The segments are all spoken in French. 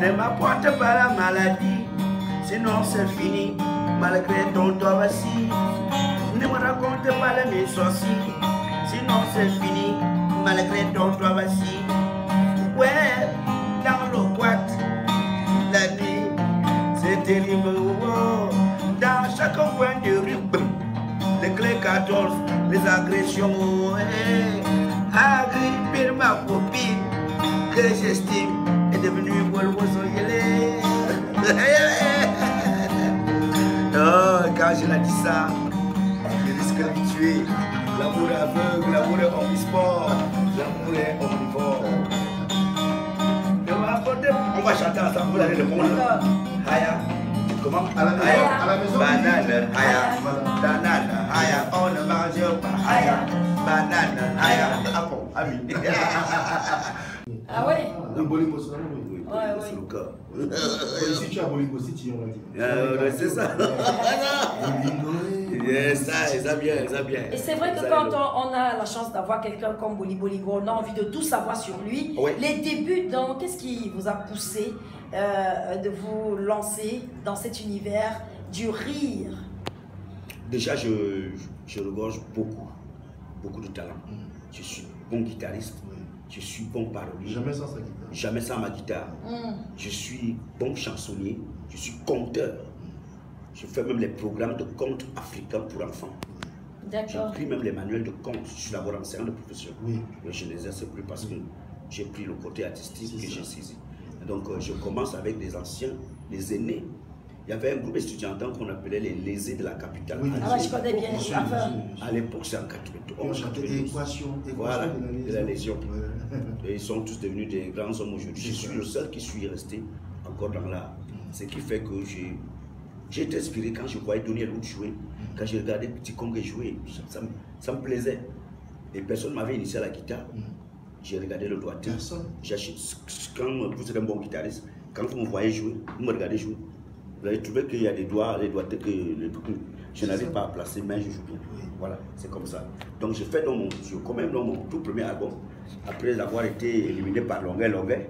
Ne m'apporte pas la maladie, sinon c'est fini, malgré ton doigt aussi. Ne me raconte pas les sorciers, sinon c'est fini, malgré ton doigt aussi. Ouais, dans le boîte, la nuit, c'est terrible. Oh, dans chaque coin de rue, les clés 14, les agressions. Ouais, agripper ma copine, que j'estime est devenue Wolwozoyele. Oh, quand je l'ai dit ça, je risque de me tuer. L'amour est aveugle, l'amour est omnisport, l'amour est omnivore. On va chanter ensemble, vous allez répondre. Haya. Comment? À la maison. Banane, haya. Banane, haya. On ne mange pas. Haya. Banane, haya. Ah bon, ami. Ah ouais? Le bolingo, c'est Oui, Ouais, c'est le cas. si tu as bolingo, si tu as C'est ça. Ça vient. Et c'est vrai que quand on a la chance d'avoir quelqu'un comme Boli Bolingo, on a envie de tout savoir sur lui. Oui. Les débuts, qu'est-ce qui vous a poussé de vous lancer dans cet univers du rire? Déjà, je regorge beaucoup de talent. Je suis bon guitariste, je suis bon parolier. Jamais sans sa guitare. Jamais sans ma guitare. Je suis bon chansonnier, je suis conteur. Je fais même les programmes de contes africains pour enfants. D'accord. J'écris même les manuels de contes. Je suis d'abord enseignant de profession. Oui. Mais je ne les exerce plus parce que j'ai pris le côté artistique que j'ai saisi. Donc je commence avec des anciens, les aînés. Il y avait un groupe étudiantin qu'on appelait les lésés de la capitale. Oui. Ah ouais, je connais bien. À l'époque, c'est en 91. On chantait équation Voilà, de la légion. Ouais. Et ils sont tous devenus des grands hommes aujourd'hui. Je suis le seul qui suis resté encore dans l'art. Ce qui fait que j'ai été inspiré quand je voyais Donny Elwood jouer. Quand j'ai regardé Petit Congue jouer, ça me plaisait. Et personne ne m'avait initié à la guitare. J'ai regardé le doigté. Quand vous êtes un bon guitariste, quand vous me voyez jouer, vous me regardez jouer. Vous allez trouver qu'il y a des doigtés que je n'arrive pas à placer, mais je joue bien. Voilà, c'est comme ça. Donc j'ai fait quand même dans mon tout premier album, après avoir été éliminé par Longuet,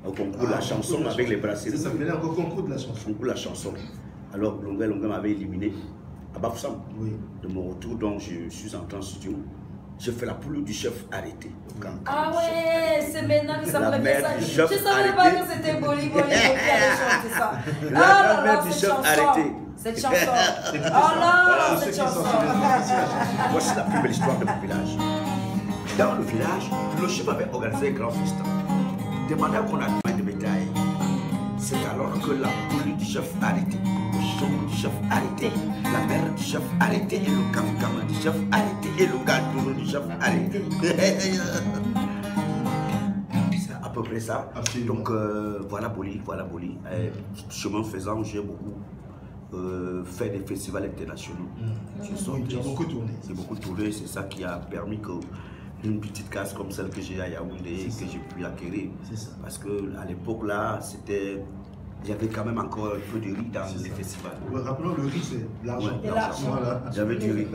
au concours de la chanson avec les bracelets. Ça s'appelait encore concours de la chanson. Concours de la chanson. Alors Longuet m'avait éliminé à Bafoussam. Oui. De mon retour, donc je suis entré en studio. J'ai fait la poule du chef arrêté. Ah ouais, c'est maintenant que ça me revient ça. Je ne savais arrêté. pas que c'était Boli Bolingo qui avait chanté ça. La Ah là mère là, du cette chef chanson. arrêté. Cette chanson. Oh là, cette chanson. Voici la plus belle histoire de mon village. Dans le village, le chef avait organisé un grand festin. Demandant qu'on a plein de bétail. C'est alors que la poule du chef arrêté, le champ du chef arrêté, la mère du chef arrêté, et le cam du chef arrêté, et le gâteau du chef arrêté. C'est à peu près ça. Absolument. Donc voilà Boli. Chemin faisant, j'ai beaucoup fait des festivals internationaux. J'ai beaucoup tourné. J'ai beaucoup tourné, c'est ça qui a permis que une petite case comme celle que j'ai à Yaoundé, que j'ai pu acquérir. Parce qu'à l'époque là, il y avait quand même encore un peu de riz dans les festivals. Ouais, rappelons, le riz, c'est l'argent. Ouais, Voilà. J'avais du riz.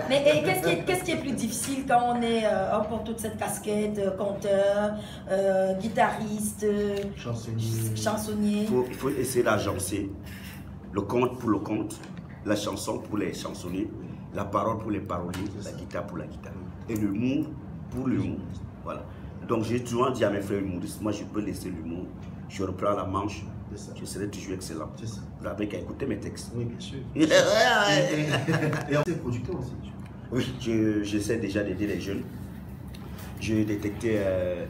Mais qu'est-ce qui est plus difficile quand on porte toute cette casquette, conteur, guitariste, chansonnier? Il faut essayer d'agencer le conte pour le conte, la chanson pour les chansonniers, la parole pour les paroliers, la guitare pour la guitare, et l'humour pour l'humour. Voilà. Donc j'ai toujours dit à mes frères humoristes, moi je peux laisser l'humour, je reprends la manche, je serai toujours excellent. Vous n'avez qu'à écouter mes textes. Oui, bien sûr. Et on est producteur aussi. Oui, j'essaie déjà d'aider les jeunes. J'ai détecté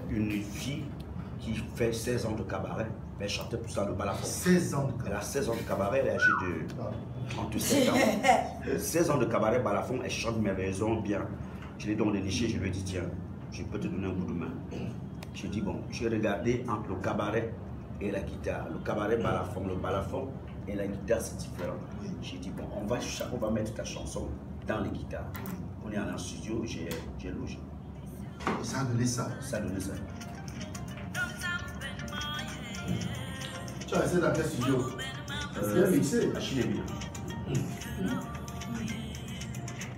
une fille qui fait 16 ans de cabaret. Elle chantait pour ça le balafon. 16 ans de cabaret. Elle a 16 ans de cabaret, elle est âgée de 37 ans. 16 ans de cabaret balafon, elle chante merveilleusement bien. Je l'ai donc déniché, je lui ai dit tiens, je peux te donner un coup de main. J'ai dit bon, j'ai regardé entre le cabaret et la guitare. Le cabaret balafon, le balafon et la guitare c'est différent. J'ai dit bon, on va mettre ta chanson dans les guitares. On est en studio, j'ai logé. Et ça a donné ça. Ça a donné ça. Tu as essayé dans quel studio? Bien mixé. Achille bien.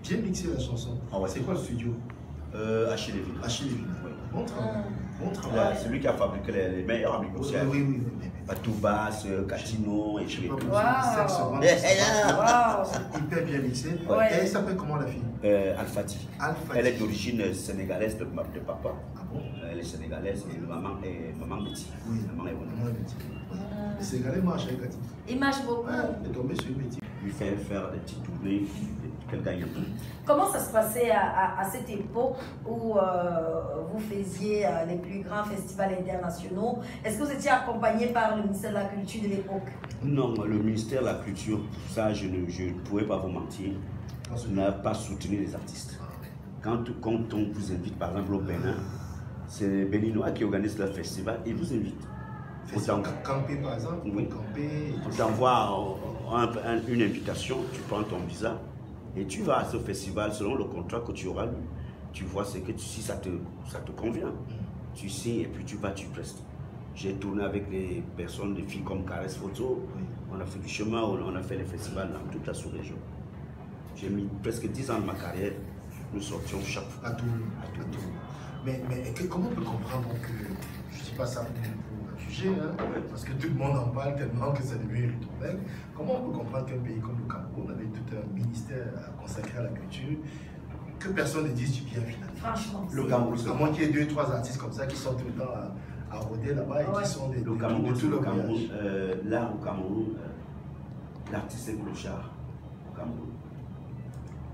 Bien mixé la chanson. Ah ouais. C'est quoi le studio? Achille Lévy. Achille Lévy. Oui. Bon travail. Bon travail. C'est lui qui a fabriqué les meilleurs amis sociaux. Oui. Toubas, Catino et Je sais tout. pas Wow. c'est hyper bien mixé. Ouais. Et elle s'appelle comment la fille? Al-Fati. Al-Fati. Elle est d'origine sénégalaise de papa. Ah bon? Elle est sénégalaise et maman Betty. Oui. Maman est bonne. Maman est Betty. Les Sénégalais marchent avec Cathy. Il marche beaucoup. Ouais, elle est tombée sur Betty. Lui fait faire des petites tournées qu'elle gagne un peu. Comment ça se passait à cette époque où vous faisiez les plus grands festivals internationaux? Est-ce que vous étiez accompagné par le ministère de la Culture de l'époque? Non, le ministère de la Culture, ça je ne pourrais pas vous mentir, n'a pas soutenu les artistes. Quand on vous invite par exemple au Bénin, c'est les Béninois qui organisent le festival et vous invitent. Camper par exemple? Oui. Camper. On t'envoie une invitation, tu prends ton visa et tu vas à ce festival selon le contrat que tu auras lu. Tu vois ce que si ça te convient. Tu signes et puis tu vas, tu prestes. J'ai tourné avec des personnes, des filles comme Caresse Photo. Oui. On a fait du chemin, on a fait les festivals dans toute la sous-région. J'ai mis presque 10 ans de ma carrière. Nous sortions chaque fois. À tout. Mais comment on peut comprendre que, je ne dis pas ça pour juger, hein, parce que tout le monde en parle tellement que ça devient rituel. Comment on peut comprendre qu'un pays comme le Cameroun, avec tout un ministère consacré à la culture, que personne ne dise du bien finalement? Franchement. Le Cameroun, À moins qu'il y ait 2-3 artistes comme ça qui sont tout le temps à rôder là-bas et qui sont des le Cameroun, de tout le Cameroun, voyage. là au Cameroun, l'artiste est clochard au Cameroun.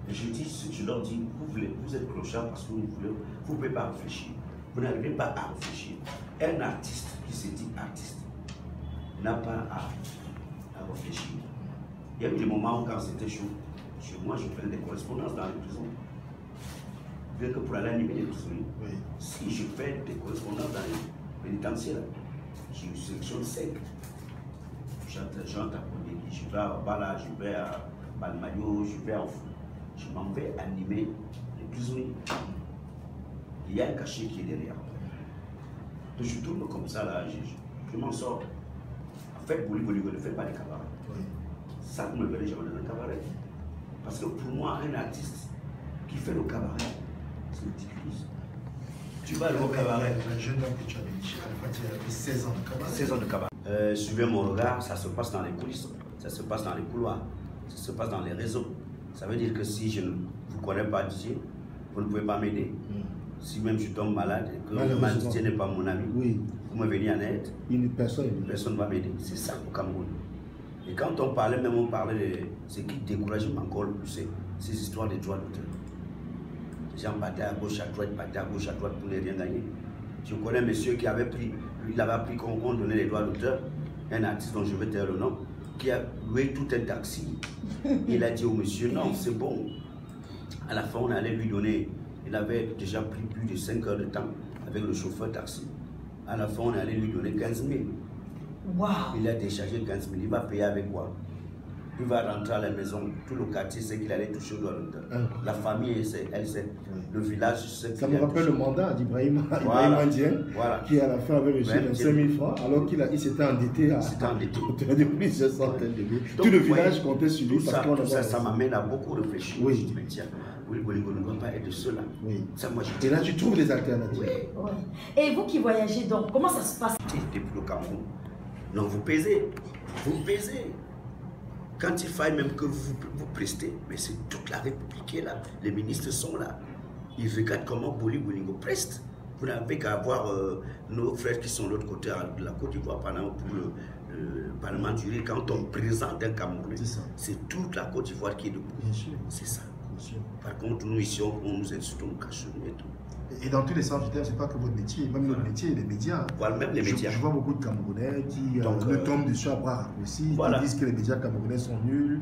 Et je leur dis, vous êtes clochard parce que vous ne pouvez pas réfléchir. Vous n'arrivez pas à réfléchir. Un artiste qui se dit artiste n'a pas à réfléchir. Il y a eu des moments où quand c'était chaud, chez moi je faisais des correspondances dans les prisons. Bien que pour aller animer les prisonniers, Oui. si je fais des correspondances dans les pénitentiaires, j'ai une sélection sec. J'entre à Kondéki, je vais à Bala, je vais à Balmayo, je vais à Oufou. Je m'en vais animer les prisonniers. Il y a un cachet qui est derrière. Donc je tourne comme ça, là, je m'en sors. En fait, Boli ne fait pas de cabaret. Oui. Ça, vous ne me verrez jamais dans un cabaret. Parce que pour moi, un artiste qui fait le cabaret, c'est ridiculeux. Tu vas aller au cabaret. Le jeune homme que tu avais dit, Al-Fati, il avait 16 ans de cabaret. 16 ans de cabaret. Suivez mon regard, ça se passe dans les coulisses, ça se passe dans les couloirs, ça se passe dans les réseaux. Ça veut dire que si je ne vous connais pas d'ici, vous ne pouvez pas m'aider. Si même je tombe malade et que ma DJ n'est pas mon ami, Oui. vous me venez en aide, Personne. personne ne va m'aider. C'est ça au Cameroun. Et quand on parlait de ce qui décourage encore le plus, c'est ces histoires de droits d'auteur. Les gens battaient à gauche, à droite pour ne rien gagner. Je connais un monsieur qui avait pris, il avait appris qu'on donnait les droits d'auteur, un artiste dont je vais taire le nom, qui a loué tout un taxi. Il a dit au monsieur, non, c'est bon. À la fin, on allait lui donner, il avait déjà pris plus de 5 heures de temps avec le chauffeur taxi. À la fin, on allait lui donner 15 000. Wow. Il a déchargé 15 000, il va payer avec quoi? Il va rentrer à la maison, tout le quartier sait qu'il allait toucher au droit d'auteur. La famille, elle sait. Le village sait. Ça me rappelle le mandat d'Ibrahim Indien, Voilà. qui à la fin avait reçu 25 000 francs, alors qu'il s'était endetté à de plusieurs centaines de milliers. Tout le village comptait sur lui. Ça m'amène à beaucoup réfléchir. Oui. Je dis, mais tiens, Boli ne doit pas être seul là. Oui. Ça, moi, Et là, tu trouves des alternatives. Oui. Oui. Et vous qui voyagez donc, comment ça se passe? Depuis le Cameroun, non, vous pesez. Vous pesez. Quand il faille même que vous prestez, mais c'est toute la République qui est là. Les ministres sont là. Ils regardent comment Boli Bolingo preste. Vous n'avez qu'à voir nos frères qui sont de l'autre côté de la Côte d'Ivoire pour le Parlement du Riz. Quand on présente un Camerounais, c'est toute la Côte d'Ivoire qui est debout. Bien sûr. C'est ça. Bien sûr. Par contre, nous ici, on nous insulte, on nous cache et tout. Et dans tous les sens du terme, ce n'est pas que votre métier, même notre métier, les médias. Voilà, même les médias. Je vois beaucoup de Camerounais qui me tombent dessus à bras raccourcis, qui disent que les médias camerounais sont nuls.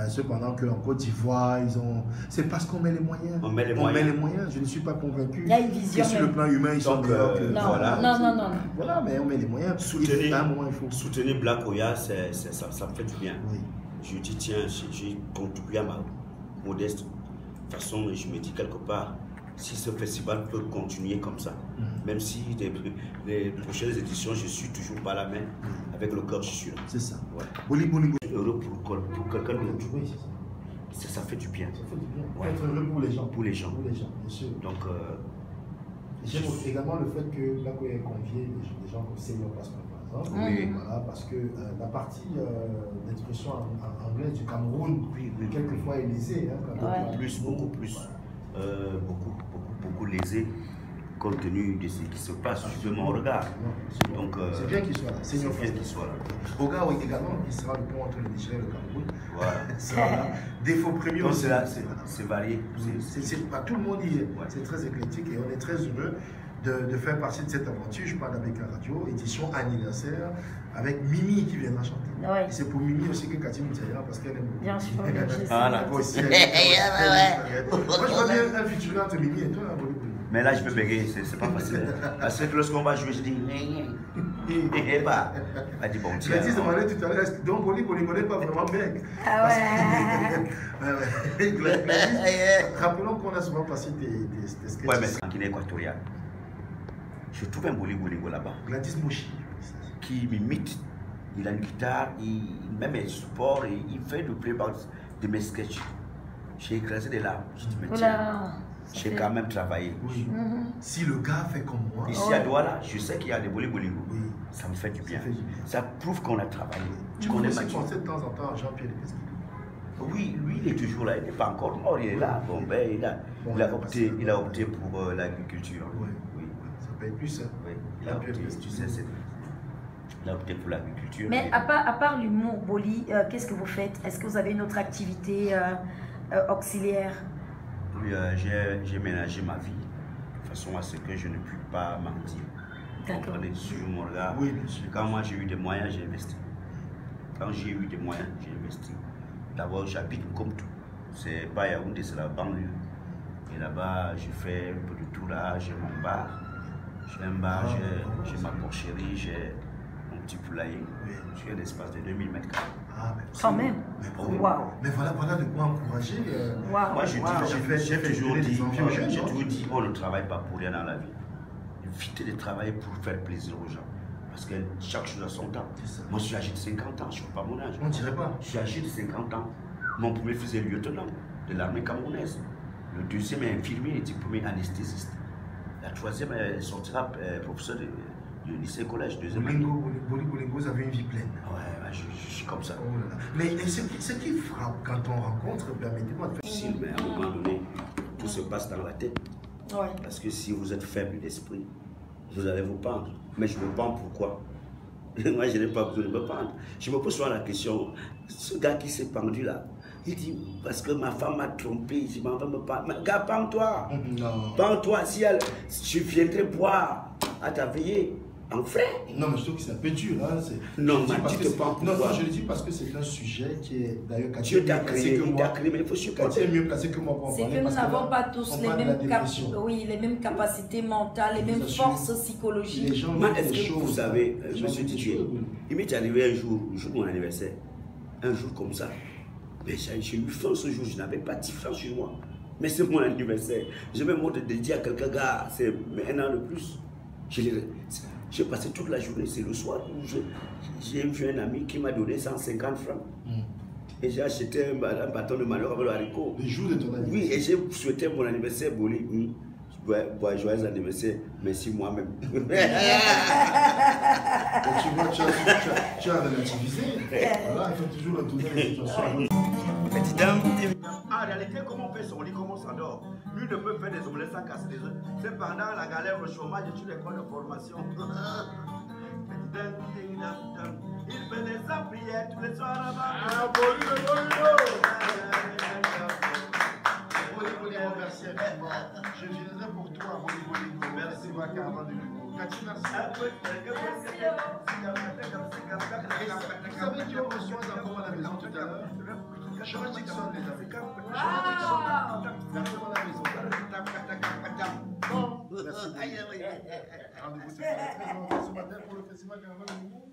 Cependant qu'en Côte d'Ivoire, ils ont. C'est parce qu'on met les moyens. On met les moyens. Je ne suis pas convaincu. Il y a une vision. Que sur le plan humain, ils sont meilleurs que. Non, voilà. non. Voilà, mais on met les moyens. Soutenir Black Oya, ça me fait du bien. Oui. Je dis, tiens, j'ai contribué à ma modeste façon et je me dis quelque part, si ce festival peut continuer comme ça, même si les prochaines éditions, je suis toujours pas la main, avec le cœur, je suis là. C'est ça. Ouais. Boli. Heureux pour quelqu'un d'autre. Oui, ça fait du bien. Ça fait du bien. Ouais. Être heureux pour les gens. Pour les gens. Pour les gens, bien sûr. Donc, J'aime également le fait que là, qu'on ait convié des gens comme Senior Pascal, par exemple. Oui. Voilà, parce que la partie d'expression anglaise du Cameroun, quelquefois est lésée. Hein, Beaucoup plus. Beaucoup lésé compte tenu de ce qui se passe sur mon regard. Donc, c'est bien qu'il soit là. C'est bien qu'il soit là. Boga également, il sera le pont entre le Niger et le Cameroun. Voilà. Sera là. Défaut premier donc aussi. C'est varié. Pas tout le monde y est. Ouais. C'est très éclectique et on est très heureux de faire partie de cette aventure. Je parle d'Abeka Radio, édition anniversaire, avec Mimi qui viendra chanter. Ouais. Et c'est pour Mimi aussi que Cathy Moutiaïra, parce qu'elle aime beaucoup. Bien sûr, bien sûr. Voilà. Moi, je vois bien un featuring entre Mimi et toi, là, mais là, je peux bégayer, c'est pas facile. Parce que lorsqu'on va jouer, je dis, et bah, elle dit, bon, Tu tiens. l'as dit, demandé tout à l'heure, donc Boli n'est pas vraiment bec. Ah ouais. Rappelons qu'on a souvent passé des sketchs. Ouais, mais c'est en Guinée équatoriale. Je trouve un Boli là-bas. Gladys Moshi. Qui m'imite. Il a une guitare, même un support, il fait du playback de mes sketchs. J'ai écrasé des larmes. Je dis, mais tiens, j'ai quand même travaillé. Oui. Si le gars fait comme moi. Ici à Douala, je sais qu'il y a des Boli. Oui. Ça me fait du bien. Ça prouve qu'on a travaillé. Tu connais aussi penser de temps en temps à Jean-Pierre Pesquito. Oui, lui il est toujours là, il n'est pas encore mort, il est là. Bon, ben, il a opté pour l'agriculture. Oui. Ça peut être plus ça. Oui, il a opté, tu sais, il a opté pour l'agriculture. Mais à part l'humour, Boli, qu'est-ce que vous faites? Est-ce que vous avez une autre activité auxiliaire? Oui, j'ai ménagé ma vie de façon à ce que je ne puisse pas mentir. D'accord. Sur mon regard. Oui, bien sûr. Quand moi j'ai eu des moyens, j'ai investi. Quand j'ai eu des moyens, j'ai investi. D'abord, j'habite comme tout. C'est pas Yaoundé, c'est la banlieue. Et là-bas, je fais un peu de tout là. J'ai mon bar. J'ai un bar, j'ai ma porcherie, j'ai mon petit poulailler. J'ai un espace de 2000 mètres carrés. Ah, Quand même. Waouh. Mais voilà de quoi encourager. Moi, j'ai toujours dit, jeunes. on ne travaille pas pour rien dans la vie. Évitez de travailler pour faire plaisir aux gens. Parce que chaque chose a son temps. Moi, je suis âgé de 50 ans, je ne suis pas mon âge. On ne dirait pas. Je suis âgé de 50 ans. Mon premier fils est lieutenant de l'armée camerounaise. Le deuxième est infirmier et diplômé anesthésiste. La troisième sortira professeur du lycée-collège. Bolingo, vous avez une vie pleine. Ouais, je suis comme ça. Oh là là. Mais ce qui frappe quand on rencontre, permettez-moi de faire. Difficile, mais à un moment donné, tout se passe dans la tête. Ouais. Parce que si vous êtes faible d'esprit, vous allez vous pendre. Mais je me pends pourquoi? Moi, je n'ai pas besoin de me pendre. Je me pose souvent la question, ce gars qui s'est pendu là, il dit, parce que ma femme m'a trompé, je m'en vais me pendre. Mais gars, pends-toi. Non. Pends-toi, si je viendrais boire à ta veillée, en frais. Non, mais je trouve que c'est un peu dur. Hein. Non, mais tu te pends non, pourquoi? je le dis parce que c'est un sujet qui est d'ailleurs Dieu t'a créé, mais il faut se c'est mieux placé que moi pour en C'est parler. que nous n'avons pas tous les mêmes capacités mentales, les mêmes forces psychologiques. Les gens est-ce que vous savez, monsieur Didier, il m'est arrivé un jour de mon anniversaire, un jour comme ça, mais j'ai eu faim ce jour, je n'avais pas 10 francs sur moi. Mais c'est mon anniversaire. Je me montre de dire à quelqu'un, gars, c'est un an de plus. J'ai passé toute la journée, c'est le soir où j'ai vu un ami qui m'a donné 150 francs. Et j'ai acheté un bâton de malheur avec le haricot. Le jour de ton anniversaire. Oui, et j'ai souhaité mon anniversaire, Boli. Joyeux anniversaire, merci moi-même. Tu vois, tu as relativisé. Voilà, il faut toujours retourner les situations. Petite dame. En réalité, comment on fait son lit, comment on s'endort? Lui ne peut faire des omelettes sans casser des œufs. C'est pendant la galère, le chômage, je suis l'école de formation. Petite dame, il fait des prières tous les soirs là-bas. Ah, Boli, merci infiniment. Je viendrai pour toi, Boli. Merci, Waka, avant de nous. Cathy, merci. Vous savez qui on reçoit encore à la maison tout à l'heure? George Dixon, les amis. George Dixon, à la maison. Bon, merci. Rendez-vous ce matin pour le festival Carnaval de Moumou.